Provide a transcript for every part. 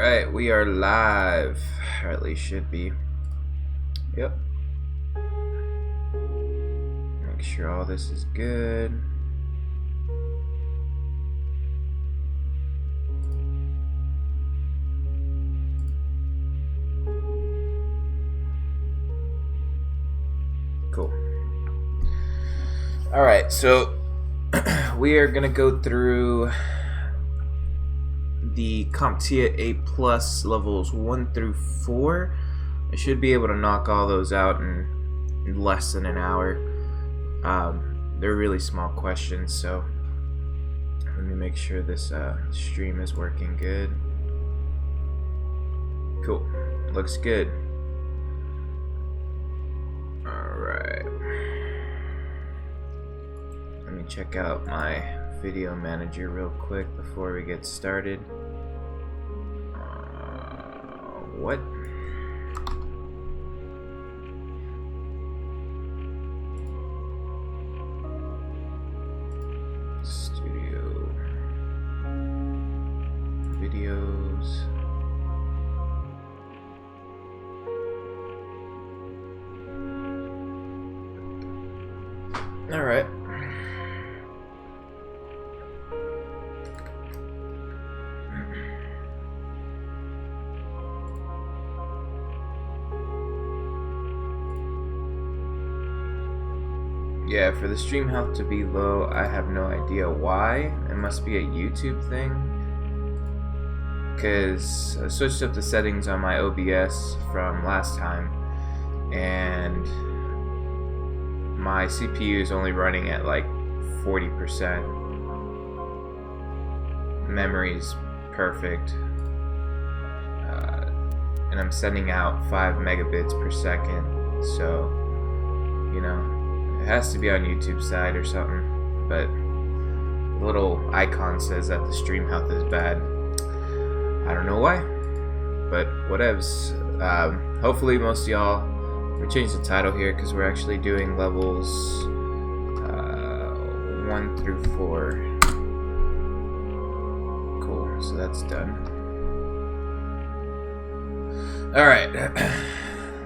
Alright, we are live. Or at least should be. Yep. Make sure all this is good. Cool. Alright, so we are gonna go through the CompTIA A+ levels 1 through 4. I should be able to knock all those out in less than an hour. They're really small questions, so let me make sure this stream is working good. Cool. Looks good. Alright. Let me check out my video manager real quick before we get started. What? Studio videos. All right. Yeah, for the stream health to be low, I have no idea why. It must be a YouTube thing. Because I switched up the settings on my OBS from last time, and my CPU is only running at like 40%. Memory's perfect. And I'm sending out 5 megabits per second. So, you know, it has to be on YouTube side or something, but the little icon says that the stream health is bad. I don't know why, but whatevs. Hopefully most of y'all, we changed the title here because we're actually doing levels 1 through 4. Cool, so that's done. Alright.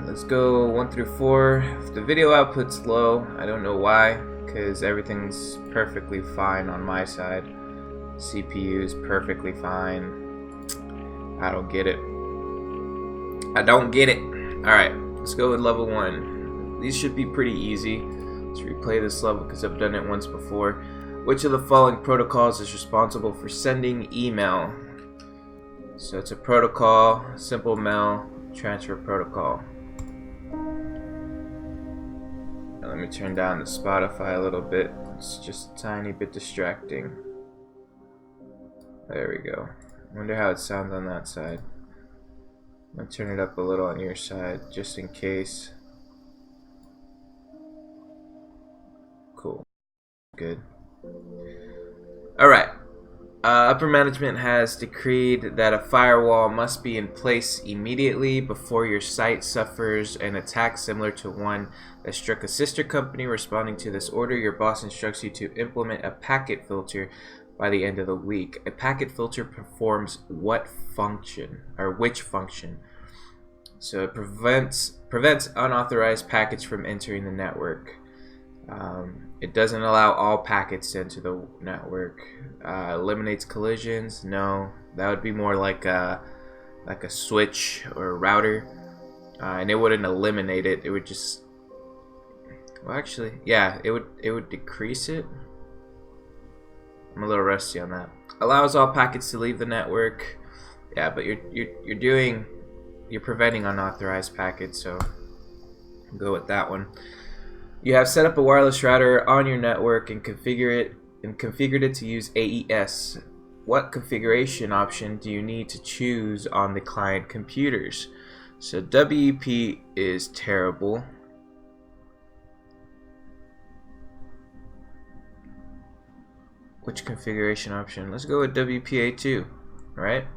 Let's go 1 through 4. If the video output's low, I don't know why, because everything's perfectly fine on my side. CPU is perfectly fine. I don't get it. I don't get it. Alright, let's go with level 1. These should be pretty easy. Let's replay this level because I've done it once before. Which of the following protocols is responsible for sending email? So it's a protocol, simple mail transfer protocol. Let me turn down the Spotify a little bit. It's just a tiny bit distracting. There we go. Wonder how it sounds on that side. I'm gonna turn it up a little on your side just in case. Cool. Good. Alright. Upper management has decreed that a firewall must be in place immediately before your site suffers an attack similar to one that struck a sister company. Responding to this order, your boss instructs you to implement a packet filter by the end of the week. A packet filter performs what function, or which function? So it prevents unauthorized packets from entering the network. It doesn't allow all packets to enter the network. Eliminates collisions. No, that would be more like a switch or a router, and it wouldn't eliminate it. It would just, well, actually, yeah, it would decrease it. I'm a little rusty on that. Allows all packets to leave the network. Yeah, but you're preventing unauthorized packets, so go with that one. You have set up a wireless router on your network and configured it to use AES. What configuration option do you need to choose on the client computers? So WEP is terrible. Which configuration option? Let's go with WPA2, right?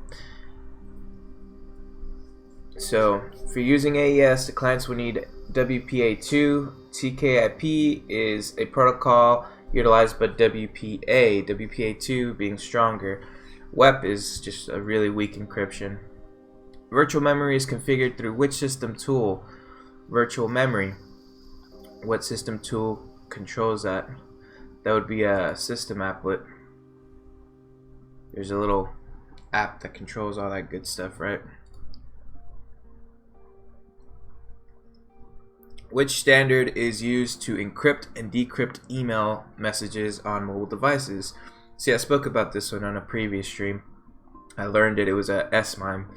So for using AES, the clients will need WPA2. TKIP is a protocol utilized by WPA2being stronger. WEP is just a really weak encryption. Virtual memory is configured through which system tool? Virtual memory. What system tool controls that? That would be a system applet. There's a little app that controls all that good stuff, right? Which standard is used to encrypt and decrypt email messages on mobile devices? See, I spoke about this one on a previous stream. I learned it was a SMIME.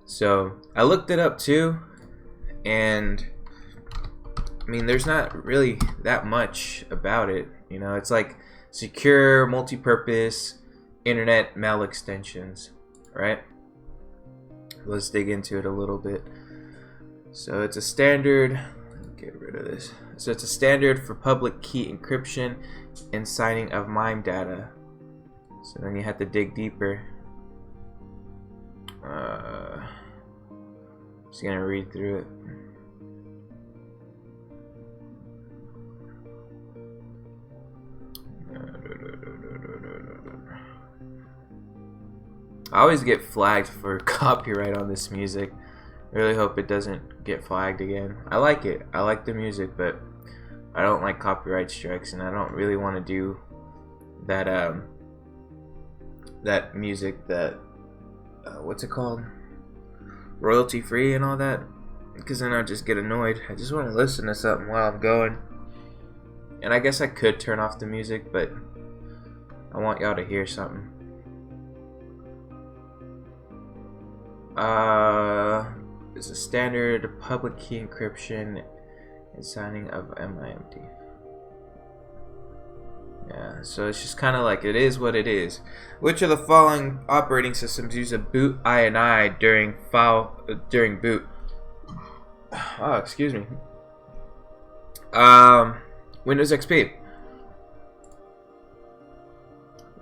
So I looked it up too, and I mean, there's not really that much about it. You know, it's like secure, multi-purpose internet mail extensions, right? Let's dig into it a little bit. So it's a standard. Get rid of this. So it's a standard for public key encryption and signing of MIME data. So then you have to dig deeper. Just gonna read through it. I always get flagged for copyright on this music. I really hope it doesn't get flagged again. I like it. I like the music, but I don't like copyright strikes, and I don't really want to do that that music that what's it called? Royalty free and all that, because then I'll just get annoyed. I just want to listen to something while I'm going. And I guess I could turn off the music, but I want y'all to hear something. It's a standard public key encryption and signing of MIMD. Yeah, so it's just kind of like, it is what it is. Which of the following operating systems use a boot INI during boot? Oh, excuse me. Windows XP.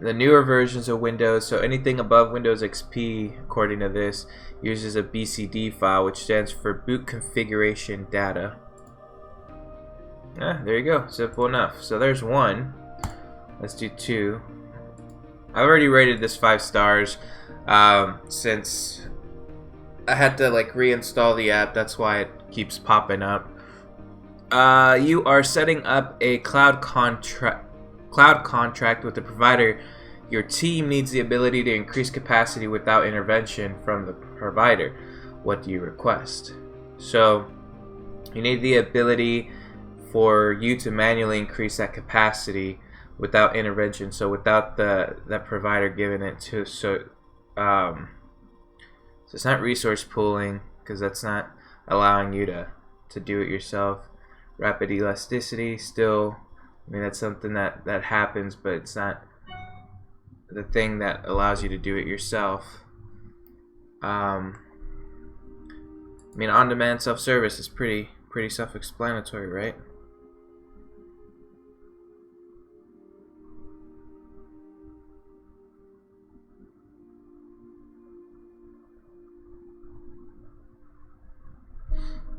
The newer versions of Windows, so anything above Windows XP, according to this, uses a BCD file, which stands for boot configuration data. There you go. Simple enough. So there's one. Let's do two. I've already rated this 5 stars since I had to like reinstall the app. That's why it keeps popping up. You are setting up a cloud contract with the provider. Your team needs the ability to increase capacity without intervention from the provider. What do you request? So you need the ability for you to manually increase that capacity without intervention, so without that provider giving it to. So it's not resource pooling, because that's not allowing you to do it yourself. Rapid elasticity, still, I mean, that's something that happens, but it's not the thing that allows you to do it yourself. I mean, on-demand self-service is pretty self-explanatory, right?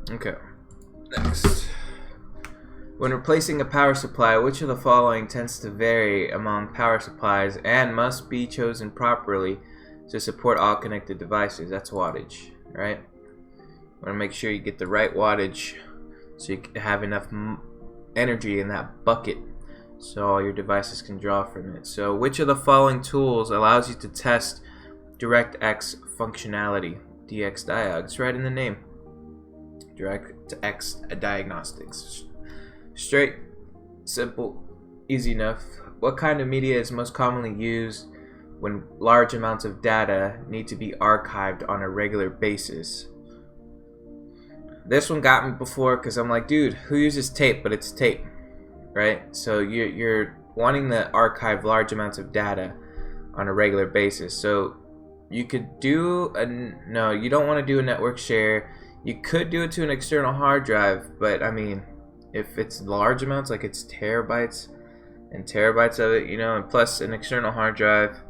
Okay, next. When replacing a power supply, which of the following tends to vary among power supplies and must be chosen properly to support all connected devices? That's wattage, right? You want to make sure you get the right wattage so you have enough energy in that bucket so all your devices can draw from it. So which of the following tools allows you to test DirectX functionality? DX Diag, it's right in the name. DirectX Diagnostics. Straight, simple, easy enough. What kind of media is most commonly used when large amounts of data need to be archived on a regular basis? This one got me before, because I'm like, dude, who uses tape? But it's tape, right? So you're wanting to archive large amounts of data on a regular basis. So you could do no, you don't want to do a network share. You could do it to an external hard drive, but I mean, if it's large amounts, like it's terabytes and terabytes of it, you know, and plus an external hard drive,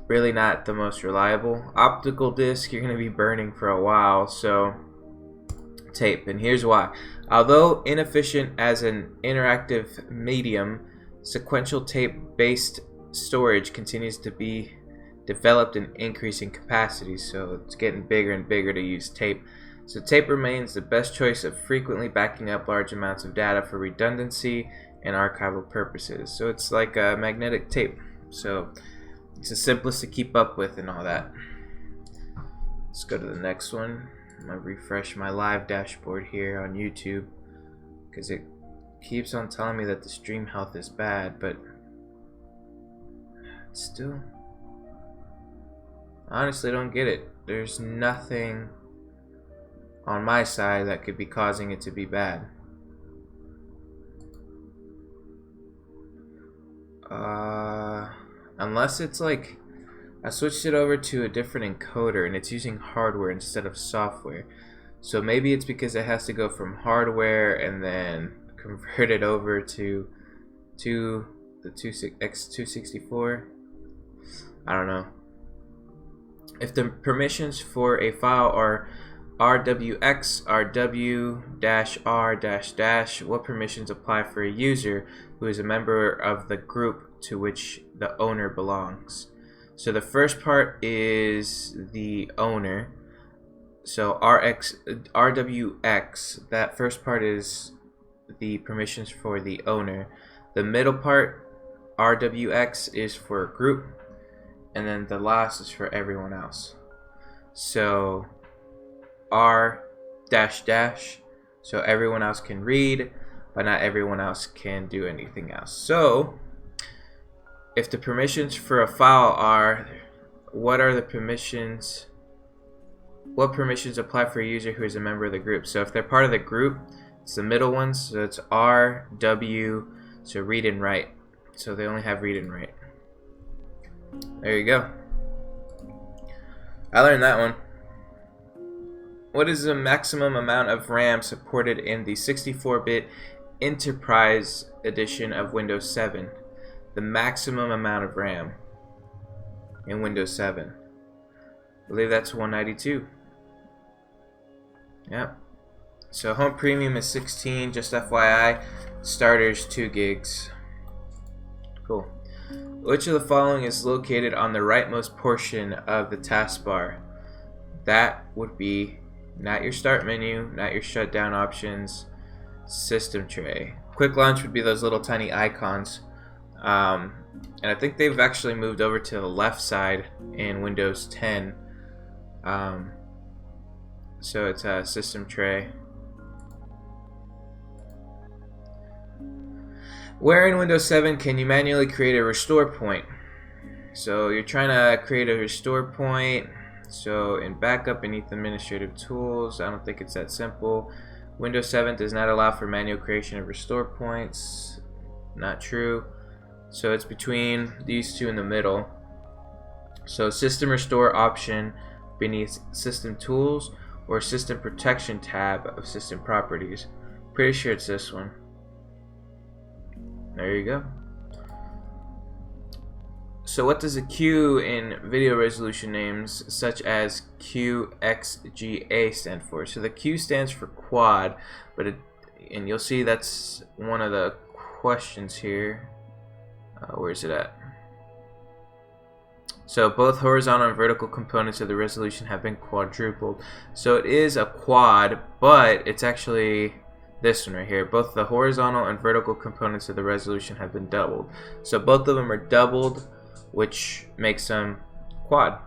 really not the most reliable. Optical disc, you're going to be burning for a while, so tape. And here's why. Although inefficient as an interactive medium, sequential tape-based storage continues to be developed an increase in capacity, so it's getting bigger and bigger to use tape. So tape remains the best choice of frequently backing up large amounts of data for redundancy and archival purposes. So it's like a magnetic tape, so it's the simplest to keep up with and all that. Let's go to the next one. I'm gonna refresh my live dashboard here on YouTube because it keeps on telling me that the stream health is bad, but still, I honestly don't get it. There's nothing on my side that could be causing it to be bad. Unless it's like I switched it over to a different encoder and it's using hardware instead of software. So maybe it's because it has to go from hardware and then convert it over to the X264. I don't know. If the permissions for a file are RWX, RW-R-, what permissions apply for a user who is a member of the group to which the owner belongs? So the first part is the owner. So RWX, that first part is the permissions for the owner. The middle part, RWX, is for a group, and then the last is for everyone else. So R dash dash, so everyone else can read, but not everyone else can do anything else. So if the permissions for a file are, what are the permissions? What permissions apply for a user who is a member of the group? So if they're part of the group, it's the middle ones. So it's R, W, so read and write. So they only have read and write. There you go. I learned that one. What is the maximum amount of RAM supported in the 64-bit Enterprise edition of Windows 7? The maximum amount of RAM in Windows 7. I believe that's 192. Yep. So Home Premium is 16, just FYI. Starters 2 gigs. Cool. Which of the following is located on the rightmost portion of the taskbar? That would be not your start menu, not your shutdown options, system tray. Quick launch would be those little tiny icons. And I think they've actually moved over to the left side in Windows 10. So it's a system tray. Where in Windows 7 can you manually create a restore point? So you're trying to create a restore point. So in backup beneath administrative tools, I don't think it's that simple. Windows 7 does not allow for manual creation of restore points. Not true. So it's between these two in the middle. So system restore option beneath system tools or system protection tab of system properties. Pretty sure it's this one. There you go. So what does a Q in video resolution names such as QXGA stand for? So the Q stands for quad, and you'll see that's one of the questions here. Where is it at? So both horizontal and vertical components of the resolution have been quadrupled. So it is a quad, but it's actually this one right here. Both the horizontal and vertical components of the resolution have been doubled. So both of them are doubled, which makes them quad.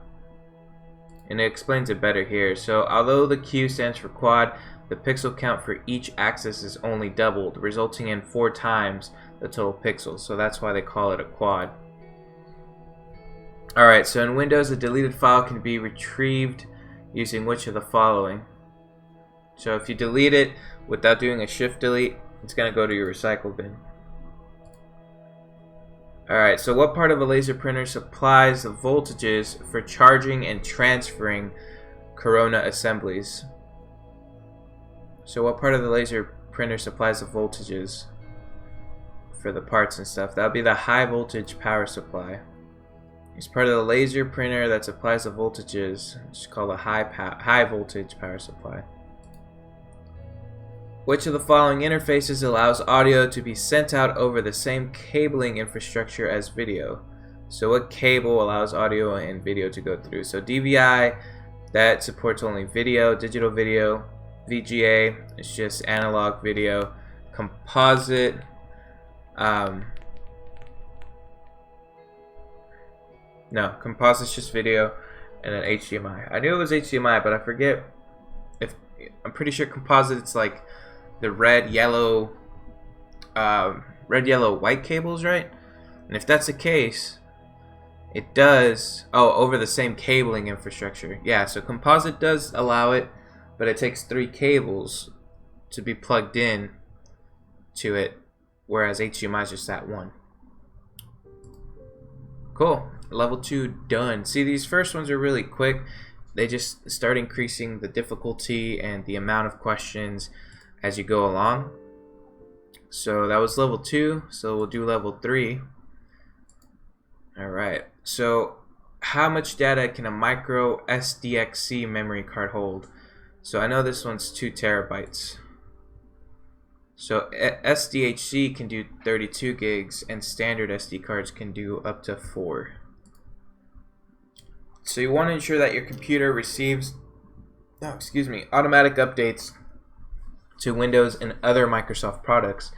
And it explains it better here. So although the Q stands for quad, the pixel count for each axis is only doubled, resulting in 4 times the total pixels. So that's why they call it a quad. Alright, so in Windows, a deleted file can be retrieved using which of the following? So if you delete it without doing a shift delete, it's going to go to your recycle bin. Alright, so what part of a laser printer supplies the voltages for charging and transferring Corona assemblies? So what part of the laser printer supplies the voltages for the parts and stuff? That would be the high voltage power supply. It's part of the laser printer that supplies the voltages. It's called a high voltage power supply. Which of the following interfaces allows audio to be sent out over the same cabling infrastructure as video? So what cable allows audio and video to go through? So DVI, that supports only video, digital video. VGA, it's just analog video. Composite, no, composite's just video. And then HDMI. I knew it was HDMI, but I forget if, I'm pretty sure composite, it's like the red, yellow, white cables, right? And if that's the case, it does, over the same cabling infrastructure. Yeah, so composite does allow it, but it takes 3 cables to be plugged in to it, whereas HDMI is just that one. Cool. Level 2 done. See, these first ones are really quick. They just start increasing the difficulty and the amount of questions as you go along. So that was level 2. So we'll do level 3. Alright. So how much data can a micro Sdxc memory card hold? So I know this one's 2 terabytes. So Sdxc can do 32 gigs and standard SD cards can do up to 4. So you want to ensure that your computer receives automatic updates to Windows and other Microsoft products.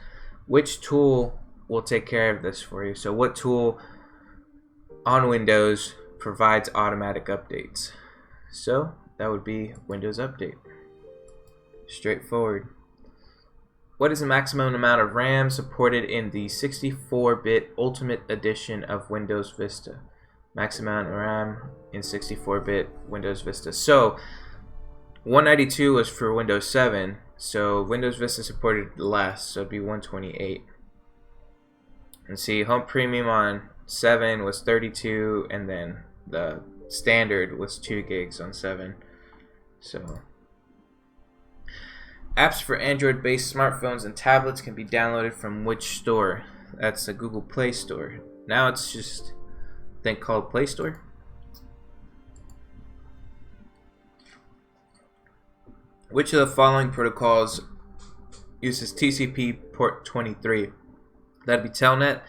Which tool will take care of this for you? So what tool on Windows provides automatic updates? So that would be Windows Update. Straightforward. What is the maximum amount of RAM supported in the 64-bit Ultimate Edition of Windows Vista? Maximum RAM in 64-bit Windows Vista. So 192 was for Windows 7, so Windows Vista supported less, so it'd be 128. And see, Home Premium on 7 was 32, and then the standard was 2 gigs on 7. So apps for Android-based smartphones and tablets can be downloaded from which store? That's the Google Play Store. Now it's just a thing called Play Store. Which of the following protocols uses TCP port 23? That'd be Telnet.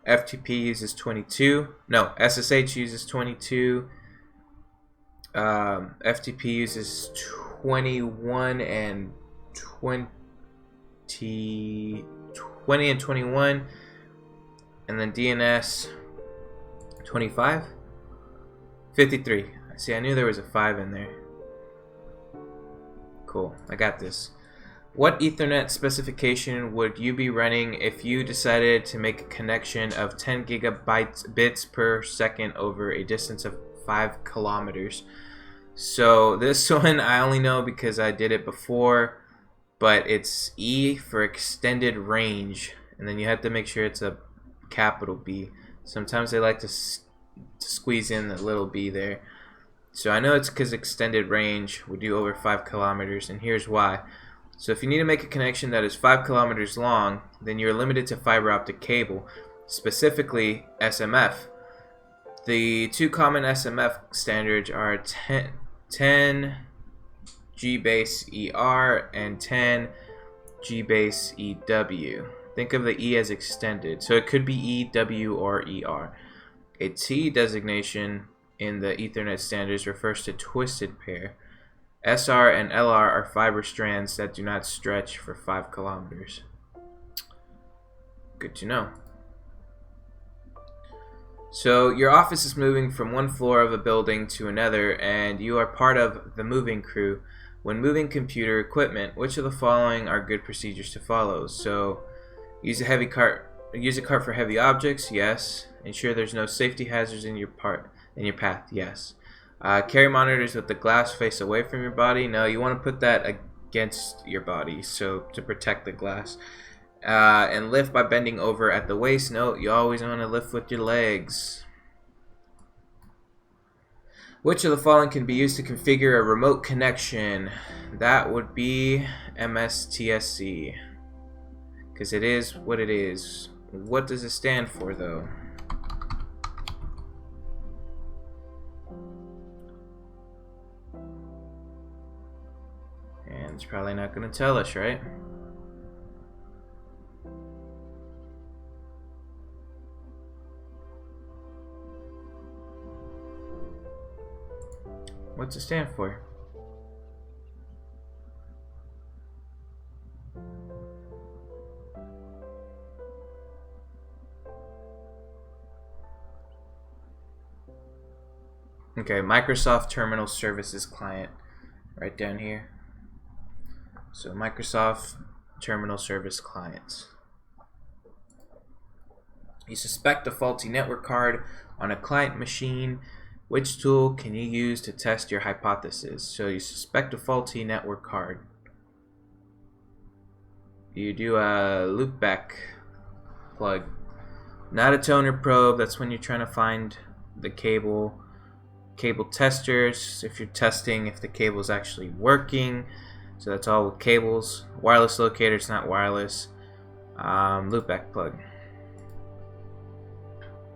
FTP uses 22. No, SSH uses 22. FTP uses 21 and 20 and 21, and then DNS 25, 53. See, I knew there was a 5 in there. Cool, I got this. What Ethernet specification would you be running if you decided to make a connection of 10 bits per second over a distance of 5 kilometers? So this one I only know because I did it before, but it's E for extended range, and then you have to make sure it's a capital B. Sometimes they like to squeeze in the little b there. So I know it's because extended range would do over 5 kilometers, and here's why. So if you need to make a connection that is 5 kilometers long, then you're limited to fiber optic cable, specifically SMF. The 2 common SMF standards are 10 G base ER and 10 G base EW. Think of the E as extended, so it could be EW or ER. A T designation in the Ethernet standards refers to twisted pair. SR and LR are fiber strands that do not stretch for 5 kilometers. Good to know. So your office is moving from one floor of a building to another, and you are part of the moving crew. When moving computer equipment, which of the following are good procedures to follow? So use a cart for heavy objects, yes. Ensure there's no safety hazards in your path, yes. Carry monitors with the glass face away from your body. No, you want to put that against your body, so to protect the glass. And lift by bending over at the waist. No, you always want to lift with your legs. Which of the following can be used to configure a remote connection? That would be MSTSC, because it is what it is. What does it stand for, though? And it's probably not going to tell us, right? What's it stand for? Okay, Microsoft Terminal Services Client, right down here. So Microsoft Terminal Service Clients. You suspect a faulty network card on a client machine. Which tool can you use to test your hypothesis? So you suspect a faulty network card. You do a loopback plug. Not a toner probe. That's when you're trying to find the cable. Cable testers, if you're testing if the cable is actually working. So that's all with cables. Wireless locator, it's not wireless. Loopback plug.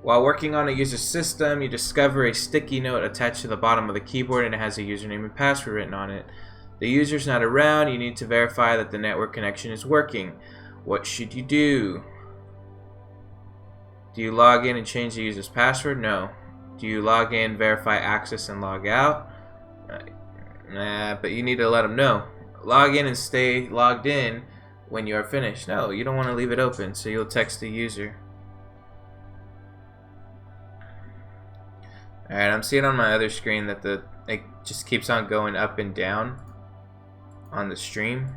While working on a user system, you discover a sticky note attached to the bottom of the keyboard and it has a username and password written on it. The user's not around. You need to verify that the network connection is working. What should you do? Do you log in and change the user's password? No. Do you log in, verify access, and log out? Nah, but you need to let them know. Log in and stay logged in when you are finished. No, you don't want to leave it open, so you'll text the user. Alright, I'm seeing on my other screen that it just keeps on going up and down on the stream.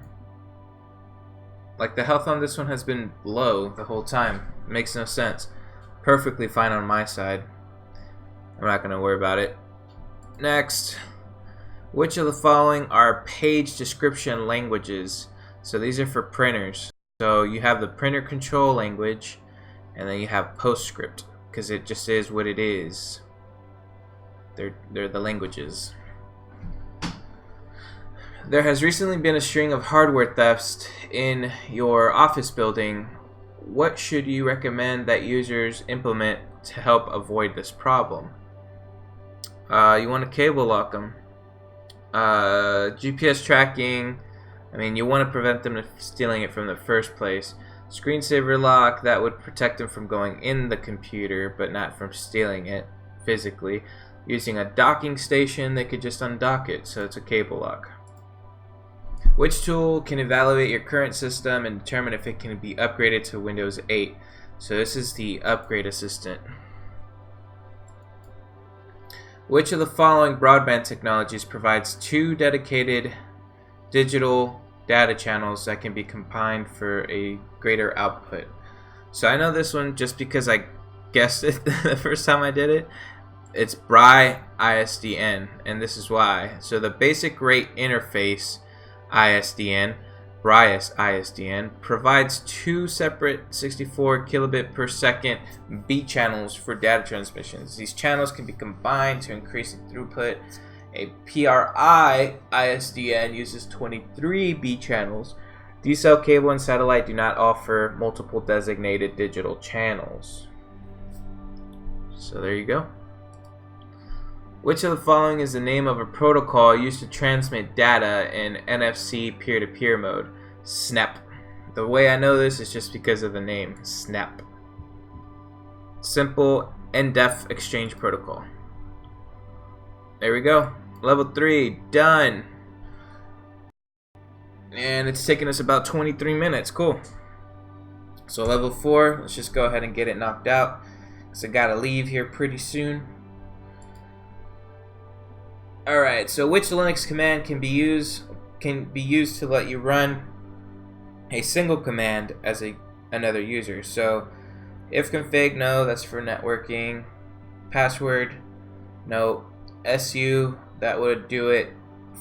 Like the health on this one has been low the whole time. It makes no sense. Perfectly fine on my side. I'm not going to worry about it. Next. Which of the following are page description languages? So these are for printers. So you have the printer control language, and then you have PostScript, because it just is what it is. They're the languages. There has recently been a string of hardware thefts in your office building. What should you recommend that users implement to help avoid this problem? You want to cable lock them. GPS tracking. I mean, you want to prevent them from stealing it from the first place. Screensaver lock, that would protect them from going in the computer, but not from stealing it physically. Using a docking station, they could just undock it, so it's a cable lock. Which tool can evaluate your current system and determine if it can be upgraded to Windows 8? So this is the upgrade assistant. Which of the following broadband technologies provides two dedicated digital data channels that can be combined for a greater output? So I know this one just because I guessed it the first time I did it. It's BRI ISDN, and this is why. So the basic rate interface ISDN, BRI ISDN, provides two separate 64 kilobit per second B channels for data transmissions. These channels can be combined to increase the throughput. A PRI ISDN uses 23 B channels. DCell cable and satellite do not offer multiple designated digital channels. So there you go. Which of the following is the name of a protocol used to transmit data in NFC peer-to-peer mode? SNAP. The way I know this is just because of the name, SNAP. Simple NDEF exchange protocol. There we go. Level 3, done. And it's taken us about 23 minutes. Cool. So level 4, let's just go ahead and get it knocked out, because I gotta leave here pretty soon. Alright, so which Linux command can be used to let you run a single command as another user? So ifconfig, no, that's for networking. Password, no. SU, that would do it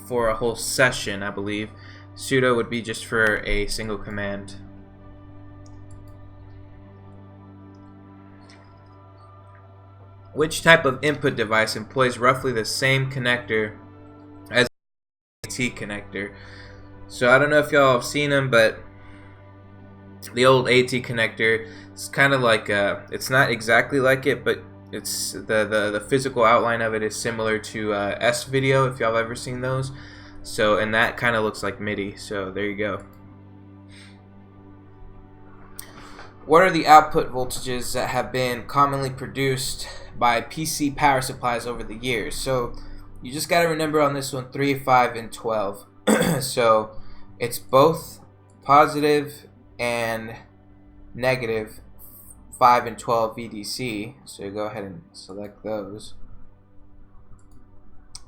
for a whole session, I believe. Sudo would be just for a single command. Which type of input device employs roughly the same connector as the AT connector? So I don't know if y'all have seen them, but the old AT connector is kind of like it's not exactly like it, but it's the physical outline of it is similar to S-Video, if y'all have ever seen those. So, and that kind of looks like MIDI. So there you go. What are the output voltages that have been commonly produced by PC power supplies over the years? So You just got to remember on this one 3, 5, and 12. So it's both positive and negative 5 and 12 VDC. So you go ahead and select those.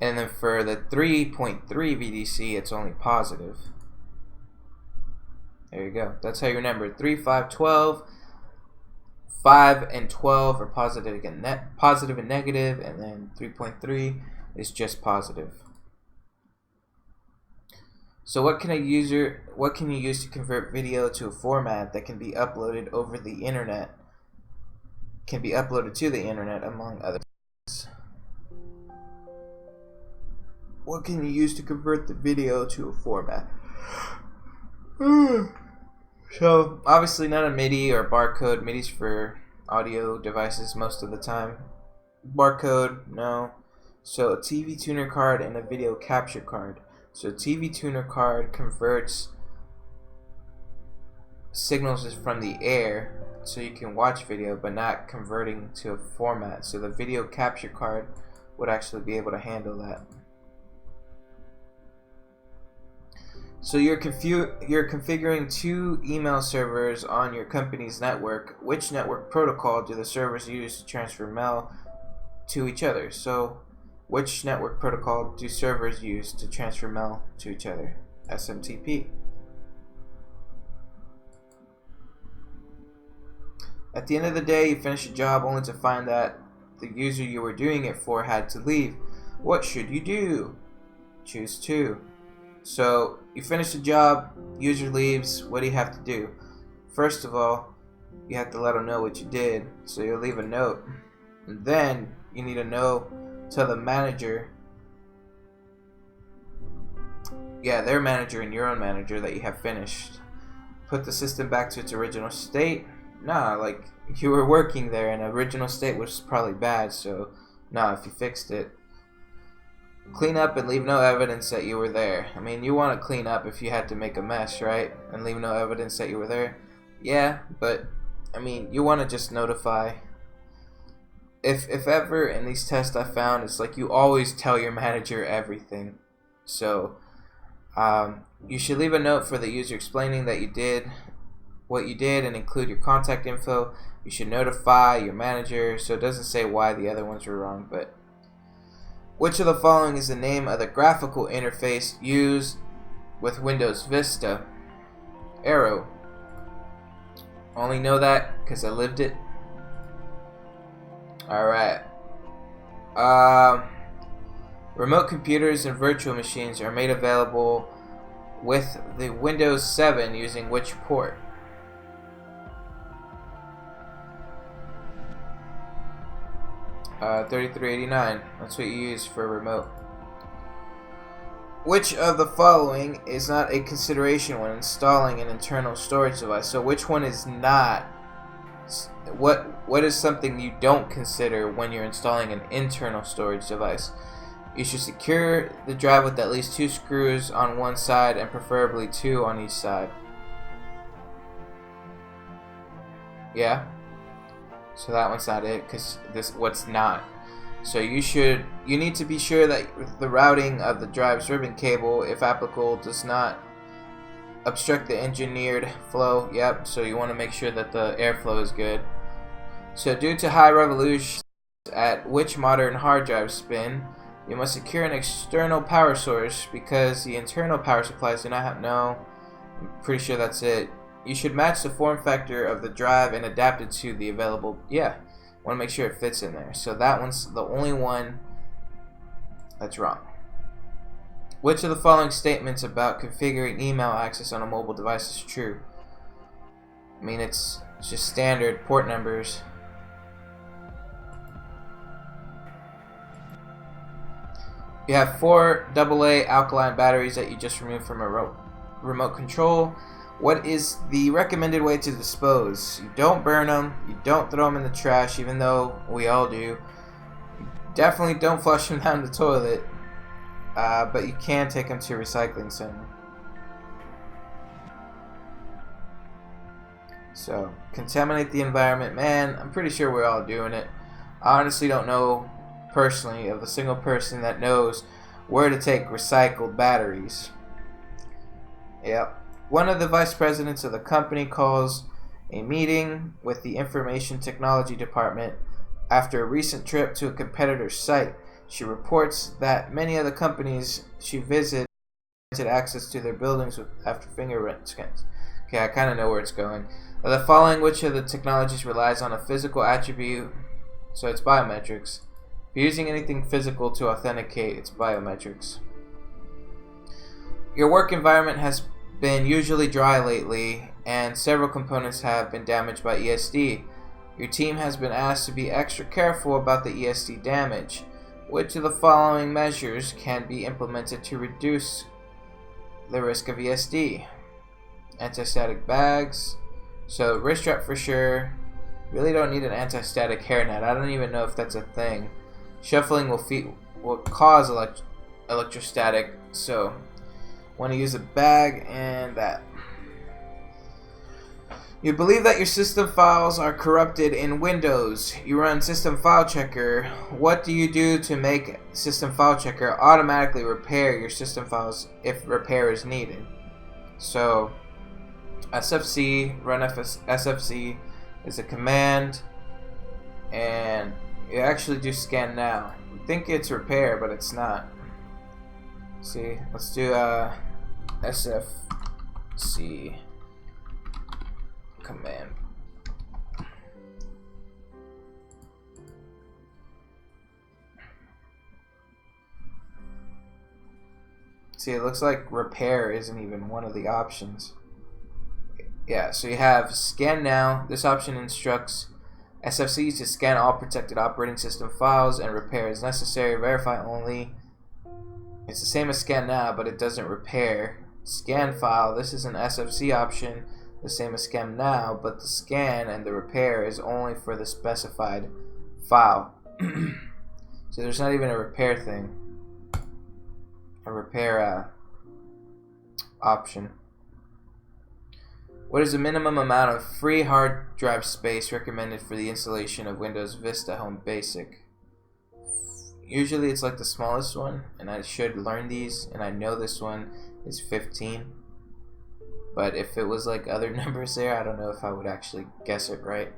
And then for the 3.3 VDC, it's only positive. There you go. That's how you remember 3, 5, 12. 5 and 12 are positive and negative, and then 3.3 is just positive. So what can you use to convert video to a format that can be uploaded over the internet? Can be uploaded to the internet, among other things. What can you use to convert the video to a format? So obviously not a MIDI or barcode. MIDI's for audio devices most of the time. Barcode, no. So a TV tuner card and a video capture card. So a TV tuner card converts signals from the air so you can watch video, but not converting to a format. So the video capture card would actually be able to handle that. So you're configuring 2 email servers on your company's network. Which network protocol do the servers use to transfer mail to each other? So which network protocol do servers use to transfer mail to each other? SMTP. At the end of the day, you finish a job only to find that the user you were doing it for had to leave. What should you do? Choose 2. So you finish the job, user leaves, what do you have to do? First of all, you have to let them know what you did, so you'll leave a note. And then you need to tell the manager, their manager and your own manager, that you have finished. Put the system back to its original state. Nah, like you were working there and the original state was probably bad, so if you fixed it. Clean up and leave no evidence that you were there. I mean, you want to clean up if you had to make a mess, right? And leave no evidence that you were there. Yeah, but I mean, you want to just notify. If ever in these tests I found, it's like you always tell your manager everything. So you should leave a note for the user explaining that you did what you did and include your contact info. You should notify your manager, so it doesn't say why the other ones were wrong. But which of the following is the name of the graphical interface used with Windows Vista? Arrow. Only know that because I lived it. Alright. Remote computers and virtual machines are made available with the Windows 7 using which port? Uh, 3389. That's what you use for a remote. Which of the following is not a consideration when installing an internal storage device? So which one is not? What is something you don't consider when you're installing an internal storage device? You should secure the drive with at least 2 screws on one side and preferably 2 on each side. Yeah? So that one's not it, because what's not. So you need to be sure that the routing of the drive's ribbon cable, if applicable, does not obstruct the engineered flow. Yep, so you want to make sure that the airflow is good. So due to high revolutions at which modern hard drives spin, you must secure an external power source because the internal power supplies do not have. No, I'm pretty sure that's it. You should match the form factor of the drive and adapt it to the available. Yeah, want to make sure it fits in there. So that one's the only one that's wrong. Which of the following statements about configuring email access on a mobile device is true? I mean, it's just standard port numbers. You have 4 AA alkaline batteries that you just removed from a remote control. What is the recommended way to dispose? You don't burn them. You don't throw them in the trash, even though we all do. You definitely don't flush them down the toilet. But you can take them to a recycling center. So, contaminate the environment. Man, I'm pretty sure we're all doing it. I honestly don't know personally, of the single person that knows where to take recycled batteries. Yep. One of the vice presidents of the company calls a meeting with the information technology department after a recent trip to a competitor's site. She reports that many of the companies she visited access to their buildings after fingerprint scans. Okay, I kind of know where it's going. The following which of the technologies relies on a physical attribute, so it's biometrics. If you're using anything physical to authenticate, it's biometrics. Your work environment has been usually dry lately, and several components have been damaged by ESD. Your team has been asked to be extra careful about the ESD damage. Which of the following measures can be implemented to reduce the risk of ESD? Anti-static bags. So wrist strap for sure. Really don't need an anti-static hairnet. I don't even know if that's a thing. Shuffling will cause electrostatic, so want to use a bag and that. You believe that your system files are corrupted in Windows. You run System File Checker. What do you do to make System File Checker automatically repair your system files if repair is needed? So SFC, run SFC is a command, and you actually do scan now. You think it's repair, but it's not. See, let's do SFC command. See, it looks like repair isn't even one of the options. Yeah, so you have scan now. This option instructs SFCs to scan all protected operating system files and repair as necessary. Verify only. It's the same as scan now, but it doesn't repair. Scan file. This is an SFC option, the same as scan now, but the scan and the repair is only for the specified file. So there's not even a repair thing. A repair option. What is the minimum amount of free hard drive space recommended for the installation of Windows Vista Home Basic? Usually it's like the smallest one, and I should learn these, and I know this one is 15. But if it was like other numbers there, I don't know if I would actually guess it right.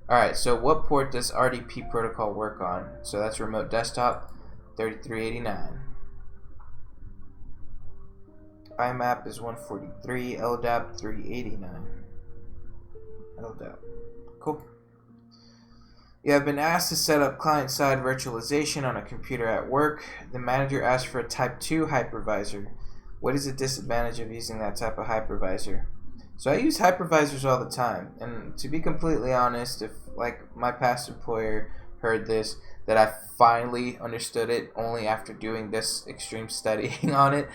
Alright, so what port does RDP protocol work on? So that's remote desktop 3389. IMAP is 143, LDAP 389. LDAP. Cool. You have been asked to set up client-side virtualization on a computer at work. The manager asked for a Type 2 hypervisor. What is the disadvantage of using that type of hypervisor? So I use hypervisors all the time, and to be completely honest, if like my past employer heard this, that I finally understood it only after doing this extreme studying on it,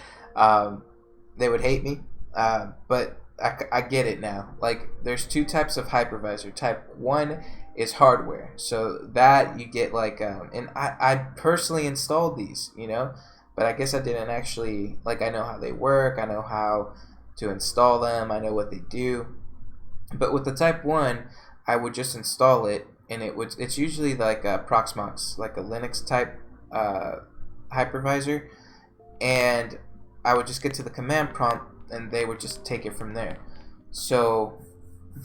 they would hate me, but I get it now. Like, there's two types of hypervisor. Type 1 is hardware, so that you get like, and I personally installed these, you know, but I guess I didn't actually, like, I know how they work, I know how to install them, I know what they do. But with the Type 1, I would just install it, and it's usually like a Proxmox, like a Linux type hypervisor, and I would just get to the command prompt and they would just take it from there. So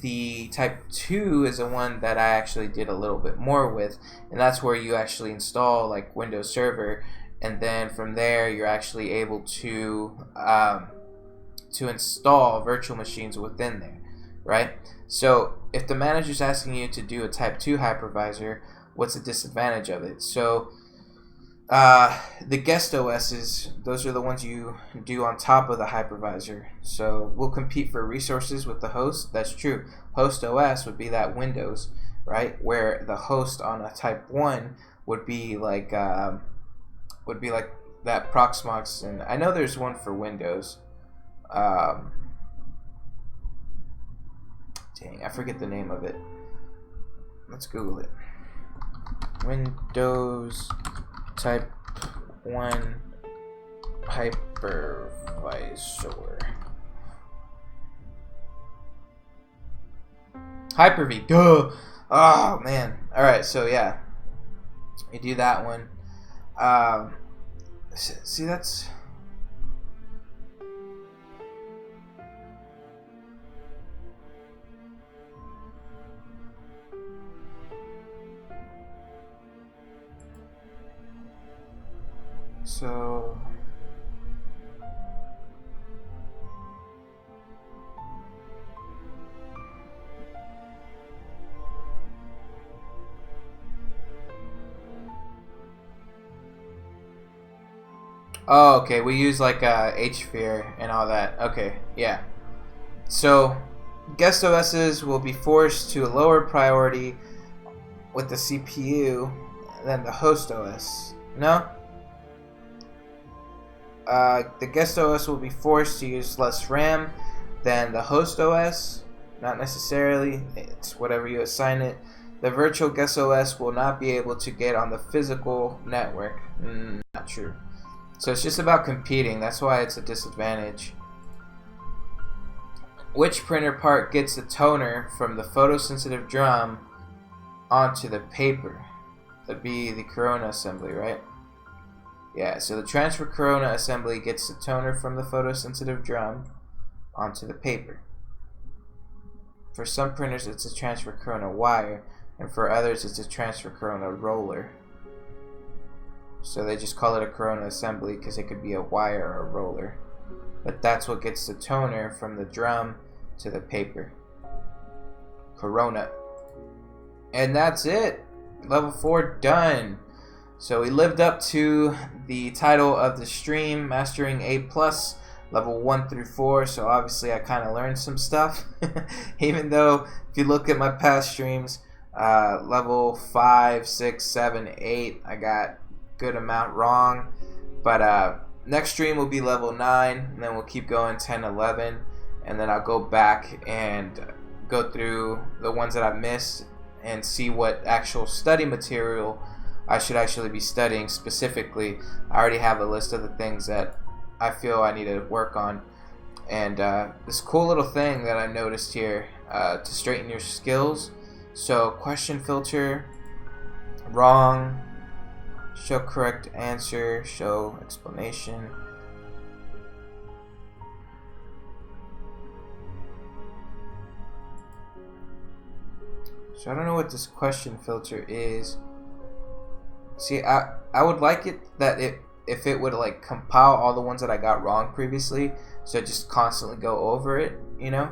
the Type 2 is the one that I actually did a little bit more with, and that's where you actually install like Windows Server, and then from there you're actually able to install virtual machines within there, right? So if the manager's asking you to do a Type 2 hypervisor, what's the disadvantage of it? So the guest OSs, those are the ones you do on top of the hypervisor. So we'll compete for resources with the host. That's true. Host OS would be that Windows, right? Where the host on a Type 1 would be like that Proxmox, and I know there's one for Windows. Dang, I forget the name of it. Let's Google it. Windows Type 1 hypervisor. Hyper-V. Duh. Oh, man. Alright, so yeah. You do that one. See, that's... So... Oh, okay. We use like H-sphere and all that. Okay, yeah. So, guest OSs will be forced to a lower priority with the CPU than the host OS. No? The guest OS will be forced to use less RAM than the host OS. Not necessarily. It's whatever you assign it. The virtual guest OS will not be able to get on the physical network. Not true. So it's just about competing. That's why it's a disadvantage. Which printer part gets the toner from the photosensitive drum onto the paper? That'd be the corona assembly, right? Yeah, so the transfer corona assembly gets the toner from the photosensitive drum onto the paper. For some printers, it's a transfer corona wire, and for others, it's a transfer corona roller. So they just call it a corona assembly because it could be a wire or a roller. But that's what gets the toner from the drum to the paper. Corona. And that's it. Level 4 done. So we lived up to the title of the stream, Mastering A+, level 1 through 4. So obviously I kind of learned some stuff. Even though if you look at my past streams, level 5, 6, 7, 8, I got good amount wrong, but next stream will be level 9, and then we'll keep going 10, 11, and then I'll go back and go through the ones that I've missed and see what actual study material I should actually be studying specifically. I already have a list of the things that I feel I need to work on, and this cool little thing that I noticed here to straighten your skills. So question filter, wrong, show correct answer, show explanation. So I don't know what this question filter is. See, I would like it that if it would like compile all the ones that I got wrong previously, so just constantly go over it, you know.